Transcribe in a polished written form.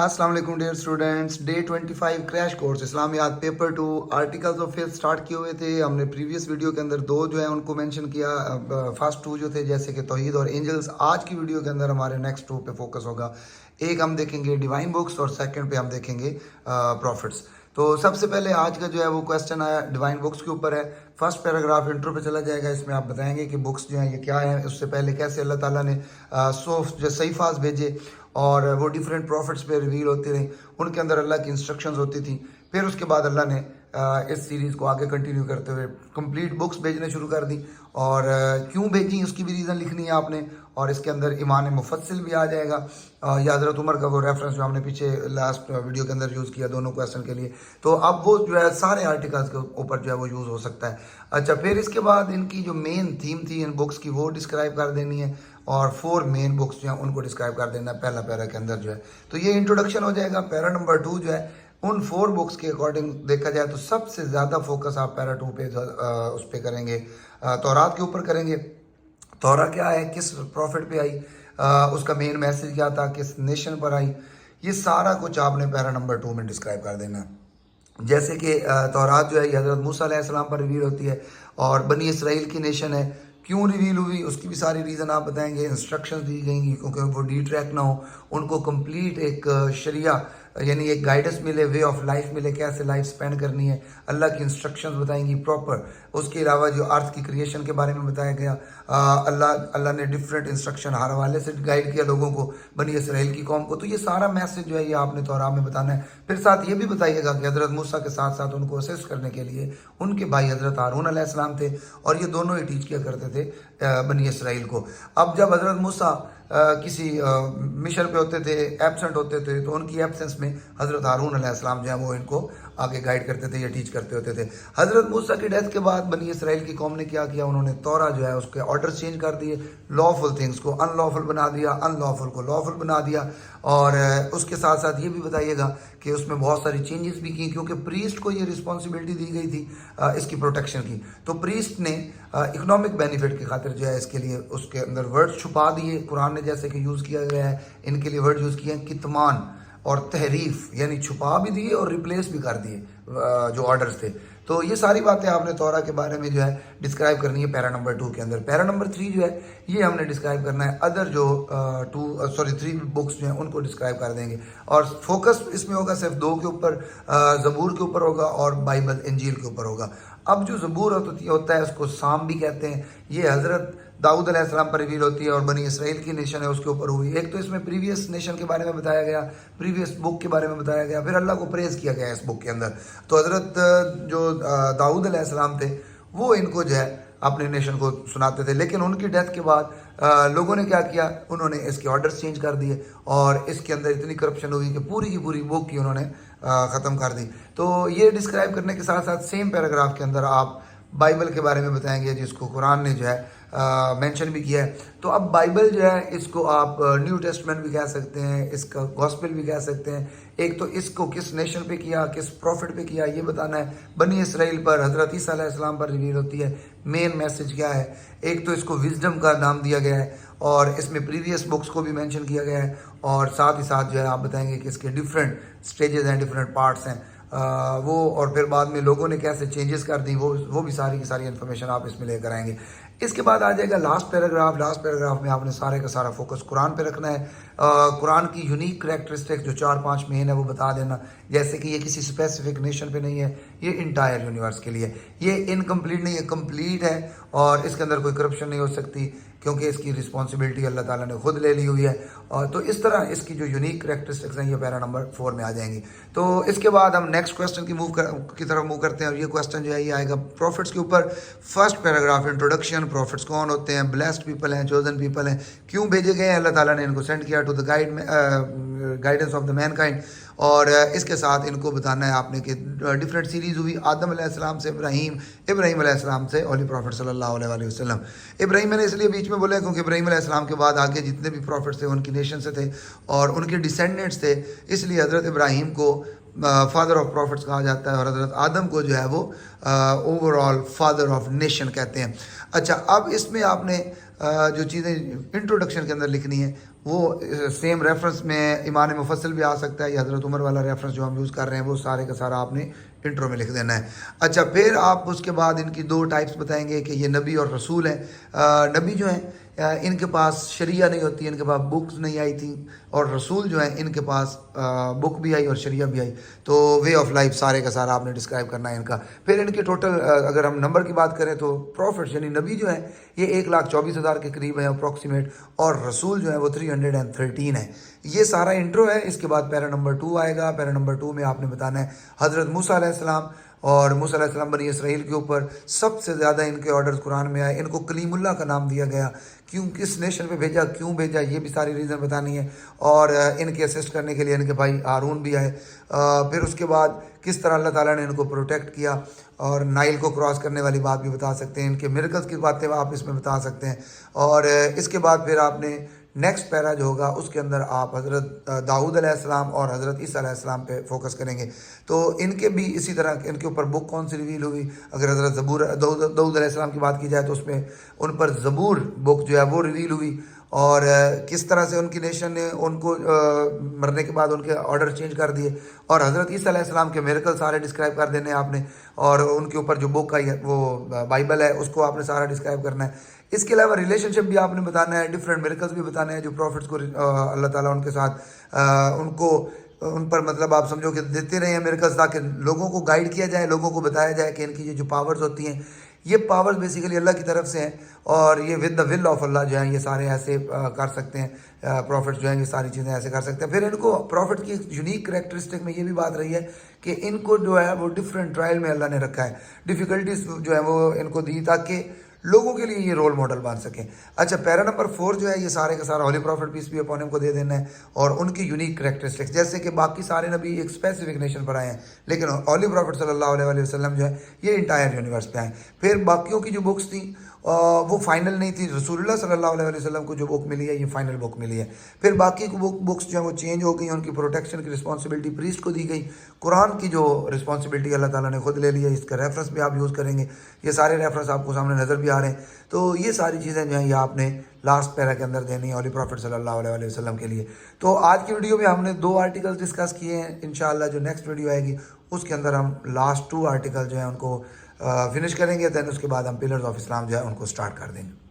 अस्सलाम वालेकुम dear students, day 25 crash course इस्लामियात paper 2 articles of faith start किए हुए थे। हमने प्रीवियस वीडियो के अंदर दो जो है उनको मेंशन किया, फर्स्ट टू जो थे जैसे कि तौहीद और एंजल्स। आज की वीडियो के अंदर हमारे नेक्स्ट टू पे फोकस होगा। एक हम देखेंगे डिवाइन बुक्स और सेकंड पे हम देखेंगे प्रॉफिट्स। तो सबसे पहले आज का जो है वो क्वेश्चन आया डिवाइन बुक्स के ऊपर है। फर्स्ट पैराग्राफ इंट्रो पे चला जाएगा। इसमें आप बताएंगे कि बुक्स जो हैं ये क्या है, उससे पहले कैसे अल्लाह ताला ने जो सहीफाज भेजे और वो डिफरेंट प्रॉफिट्स पे रिवील होती रही, उनके अंदर अल्लाह की इंस्ट्रक्शंस होती थी। फिर उसके बाद अल्लाह ने इस सीरीज़ को आगे कंटिन्यू करते हुए कंप्लीट बुक्स भेजने शुरू कर दी। और क्यों भेजी उसकी भी रीज़न लिखनी है आपने। और इसके अंदर ईमान मुफस्सिल भी आ जाएगा, या हज़रत उमर का वो रेफरेंस जो हमने पीछे लास्ट वीडियो के अंदर यूज़ किया दोनों क्वेश्चन के लिए। तो अब वो जो है सारे आर्टिकल्स के ऊपर जो है वो यूज़ हो सकता है। अच्छा, फिर इसके बाद इनकी जो मेन थीम थी इन बुक्स की वो डिस्क्राइब कर देनी है और 4 मेन बुक्स जो हैं उनको डिस्क्राइब कर देना है पहला पैरा के अंदर जो है। तो ये इंट्रोडक्शन हो जाएगा। पैरा नंबर 2 जो है उन 4 बुक्स के अकॉर्डिंग देखा जाए तो सबसे ज़्यादा फोकस आप पैरा 2 पे उस पर करेंगे, तौरात के ऊपर करेंगे। तौरा क्या है, किस प्रॉफिट पे आई, उसका मेन मैसेज क्या था, किस नेशन पर आई, ये सारा कुछ आपने पैरा नंबर 2 में डिस्क्राइब कर देना है। जैसे कि तौरात जो है ये हज़रत मूसा अलैहिस्सलाम पर रिवील होती है और बनी इसराइल की नेशन है। क्यों रिवील हुई उसकी भी सारी रीज़न आप बताएंगे। इंस्ट्रक्शंस दी गई क्योंकि वो डी ट्रैक ना हो, उनको कंप्लीट एक शरिया यानी एक गाइडेंस मिले, वे ऑफ लाइफ मिले, कैसे लाइफ स्पेंड करनी है, अल्लाह की इंस्ट्रक्शंस बताएंगी प्रॉपर। उसके अलावा जो अर्थ की क्रिएशन के बारे में बताया गया, अल्लाह ने डिफरेंट इंस्ट्रक्शन हर हवाले से गाइड किया लोगों को, बनी इसराइल की कौम को। तो ये सारा मैसेज जो है ये आपने तौरात में बताना है। फिर साथ ये भी बताइएगा कि हज़रत मूसा के साथ साथ उनको असिस्ट करने के लिए उनके भाई हज़रत हारून अलैहिस्सलाम थे और ये दोनों ही टीच किया करते थे बनी इसराइल को। अब जब हज़रत मूसा किसी मिशन पे होते थे, एब्सेंट होते थे, तो उनकी एब्सेंस में हज़रत हारून अलैहिस्सलाम जो है वो इनको आगे गाइड करते थे या टीच करते होते थे। हज़रत मूसा की डेथ के बाद बनी इसराइल की कौम ने क्या किया, उन्होंने तौरा जो है उसके ऑर्डर चेंज कर दिए। लॉफुल थिंग्स को अनलॉफुल बना दिया, अनलॉफुल को लॉफुल बना दिया। और उसके साथ साथ ये भी बताइएगा कि उसमें बहुत सारी चेंजेस भी की क्योंकि प्रीस्ट को ये रिस्पॉन्सिबिलिटी दी गई थी इसकी प्रोटेक्शन की। तो प्रीस्ट ने इकोनॉमिक बेनिफिट की खातिर जो है इसके लिए उसके अंदर वर्ड छुपा दिए। कुरान ने जैसे कि यूज़ किया गया है इनके लिए वर्ड यूज़ किए हैं कितमान और तहरीफ, यानी छुपा भी दिए और रिप्लेस भी कर दिए जो ऑर्डर्स थे। तो ये सारी बातें आपने तौरा के बारे में जो है डिस्क्राइब करनी है पैरा नंबर 2 के अंदर। पैरा नंबर 3 जो है ये हमने डिस्क्राइब करना है अदर जो 3 बुक्स जो हैं उनको डिस्क्राइब कर देंगे। और फोकस इसमें होगा सिर्फ 2 के ऊपर, ज़बूर के ऊपर होगा और बाइबल इंजील के ऊपर होगा। अब जो ज़बूर होता है उसको साम भी कहते हैं। ये हज़रत दाऊद अलैहिस्सलाम पर रिवील होती है और बनी इसराइल की नेशन है उसके ऊपर हुई। एक तो इसमें प्रीवियस नेशन के बारे में बताया गया, प्रीवियस बुक के बारे में बताया गया, फिर अल्लाह को प्रेज़ किया गया इस बुक के अंदर। तो हज़रत जो दाऊद अलैहिस्सलाम थे वो इनको जो है अपने नेशन को सुनाते थे, लेकिन उनकी डेथ के बाद लोगों ने क्या किया, उन्होंने इसके ऑर्डर्स चेंज कर दिए और इसके अंदर इतनी करप्शन हुई कि पूरी की पूरी बुक की उन्होंने ख़त्म कर दी। तो ये डिस्क्राइब करने के साथ साथ सेम पैराग्राफ के अंदर आप बाइबल के बारे में बताएंगे जिसको कुरान ने जो है मेंशन भी किया है। तो अब बाइबल जो है इसको आप न्यू टेस्टमेंट भी कह सकते हैं, इसका गॉस्पेल भी कह सकते हैं। एक तो इसको किस नेशन पे किया, किस प्रॉफिट पे किया ये बताना है। बनी इसराइल पर हज़रत ईसा अलैहिस्सलाम पर रिवील होती है, मेन मैसेज क्या है। एक तो इसको विजडम का नाम दिया गया है और इसमें प्रीवियस बुक्स को भी मेंशन किया गया है और साथ ही साथ जो है आप बताएंगे कि इसके डिफरेंट स्टेजेस हैं, डिफरेंट पार्ट्स हैं वो, और फिर बाद में लोगों ने कैसे चेंजेस कर दी वो भी सारी की सारी इन्फॉर्मेशन आप इसमें लेकर आएंगे। इसके बाद आ जाएगा लास्ट पैराग्राफ। लास्ट पैराग्राफ में आपने सारे का सारा फोकस कुरान पे रखना है। कुरान की यूनिक करैक्टरिस्टिक्स जो 4-5 मेन है वो बता देना, जैसे कि ये किसी स्पेसिफिक नेशन पे नहीं है, ये इंटायर यूनिवर्स के लिए। ये इनकम्प्लीट नहीं है, कंप्लीट है और इसके अंदर कोई करप्शन नहीं हो सकती क्योंकि इसकी रिस्पॉन्सिबिलिटी अल्लाह ताला ने खुद ले ली हुई है। और तो इस तरह इसकी जो यूनिक करैक्टरिस्टिक्स हैं ये पैरा नंबर 4 में आ जाएंगी। तो इसके बाद हम नेक्स्ट क्वेश्चन की तरफ मूव करते हैं और ये क्वेश्चन जो है ये आएगा प्रॉफिट्स के ऊपर। फर्स्ट पैराग्राफ इंट्रोडक्शन, प्रॉफिट्स कौन होते हैं, ब्लेस्ड पीपल हैं, चोजन पीपल हैं, क्यों भेजे गए हैं, अल्लाह ताला ने इनको सेंड किया to the guidance of the mankind. और इसके साथ इनको बताना है आपने कि डिफरेंट सीरीज़ हुई आदम अलैहिस्सलाम से इब्राहीम अलैहिस्सलाम से होली प्रॉफिट सल्लल्लाहु अलैहि वसल्लम। इब्राहीम मैंने इसलिए बीच में बोला क्योंकि इब्राहीम अलैहिस्सलाम के बाद आगे जितने भी प्रॉफिट्स थे उनकी नेशन से थे और उनके डिसेंडेंट्स थे, इसलिए हज़रत इब्राहीम को फादर ऑफ प्रॉफिट्स कहा जाता है, और हज़रत आदम को जो है वो ओवरऑल फादर ऑफ नेशन कहते हैं। अच्छा, अब इसमें आपने जो चीज़ें इंट्रोडक्शन के अंदर लिखनी है वो सेम रेफरेंस में ईमान मुफस्सिल भी आ सकता है, या हज़रत उमर वाला रेफरेंस जो हम यूज़ कर रहे हैं वो सारे का सारा आपने इंट्रो में लिख देना है। अच्छा, फिर आप उसके बाद इनकी दो टाइप्स बताएंगे कि ये नबी और रसूल हैं। नबी जो हैं इनके पास शरिया नहीं होती, इनके पास बुक्स नहीं आई थी, और रसूल जो हैं इनके पास बुक भी आई और शरिया भी आई। तो वे ऑफ लाइफ सारे का सारा आपने डिस्क्राइब करना है इनका। फिर इनके टोटल अगर हम नंबर की बात करें तो प्रॉफिट्स यानी नबी जो है ये 1,24,000 के करीब है अप्रॉक्सीमेट, और रसूल जो है वो 313 है। ये सारा इंट्रो है। इसके बाद पैरा नंबर 2 आएगा। पैरा नंबर 2 में आपने बताना है हज़रत मूसा अलैहिस्सलाम, और मूसा अलैहिस्सलाम बनी इसराइल के ऊपर सबसे ज़्यादा इनके ऑर्डर्स कुरान में आए। इनको कलीमुल्लाह का नाम दिया गया, क्यों, किस नेशन पे भेजा, क्यों भेजा, ये भी सारी रीज़न बतानी है। और इनके असिस्ट करने के लिए इनके भाई हारून भी आए। फिर उसके बाद किस तरह अल्लाह ताला ने इनको प्रोटेक्ट किया, और नाइल को क्रॉस करने वाली बात भी बता सकते हैं, इनके मिरेकल्स की बातें आप इसमें बता सकते हैं। और इसके बाद फिर आपने नेक्स्ट पैरा जो होगा उसके अंदर आप हज़रत दाऊद अलैहिस्सलाम और हज़रत ईसा अलैहिस्सलाम पे फोकस करेंगे। तो इनके भी इसी तरह इनके ऊपर बुक कौन सी रिवील हुई। अगर हज़रत ज़बूर दाऊद अलैहिस्सलाम की बात की जाए तो उसमें उन पर ज़बूर बुक जो है वो रिवील हुई, और किस तरह से उनकी नेशन ने उनको मरने के बाद उनके ऑर्डर चेंज कर दिए। और हज़रत ईसा अलैहिस्सलाम के मिरेकल सारे डिस्क्राइब कर देने आपने, और उनके ऊपर जो बुक आई है वो बाइबल है उसको आपने सारा डिस्क्राइब करना है। इसके अलावा रिलेशनशिप भी आपने बताना है, डिफरेंट मिरेकल्स भी बताने हैं जो प्रॉफिट्स को अल्लाह ताला उनके साथ उनको उन पर मतलब आप समझो कि देते रहे हैं मिरेकल्स, ताकि लोगों को गाइड किया जाए, लोगों को बताया जाए कि इनकी ये जो पावर्स होती हैं ये पावर्स बेसिकली अल्लाह की तरफ से हैं, और ये विद द विल ऑफ अल्लाह जो है ये सारे ऐसे कर सकते हैं। प्रॉफिट्स जो हैं ये सारी चीज़ें ऐसे कर सकते हैं। फिर इनको प्रॉफिट की यूनिक करेक्टरिस्टिक में ये भी बात रही है कि इनको जो है वो डिफरेंट ट्रायल में अल्लाह ने रखा है, डिफ़िकल्टीज जो है वो इनको दी ताकि लोगों के लिए ये रोल मॉडल बन सकें। अच्छा, पैरा नंबर 4 जो है ये सारे का सारा होली प्रॉफिट पीस भी अपॉन हिम को दे देना है, और उनकी यूनिक करेक्टरिस्टिक्स, जैसे कि बाकी सारे नबी एक स्पेसिफिक नेशन पर आए हैं, लेकिन होली प्रॉफिट सल्लल्लाहु अलैहि वसल्लम जो है ये इंटायर यूनिवर्स पे आए। फिर बाकियों की जो बुक्स थी वो फाइनल नहीं थी। रसूलुल्लाह सल्लल्लाहु अलैहि वसल्लम को जो बुक मिली है ये फाइनल बुक मिली है। फिर बाकी बुक्स जो है वो चेंज हो गई, उनकी प्रोटेक्शन की रिस्पॉन्सिबिलिटी प्रीस्ट को दी गई। कुरान की जो रिस्पॉन्सिबिलिटी अल्लाह ताला ने खुद ले ली है, इसका रेफरेंस भी आप यूज़ करेंगे। ये सारे रेफरेंस आपको सामने नज़र भी आ रहे हैं। तो ये सारी चीज़ें जो हैं ये आपने लास्ट पैरा के अंदर देनी है होली प्रॉफिट सल्लल्लाहु अलैहि वसल्लम के लिए। तो आज की वीडियो में हमने 2 आर्टिकल्स डिस्कस किए हैं। इंशाल्लाह जो नेक्स्ट वीडियो आएगी उसके अंदर हम लास्ट 2 आर्टिकल जो है उनको फिनिश करेंगे। दैन उसके बाद हम पिलर्स ऑफ इस्लाम जो है उनको स्टार्ट कर देंगे।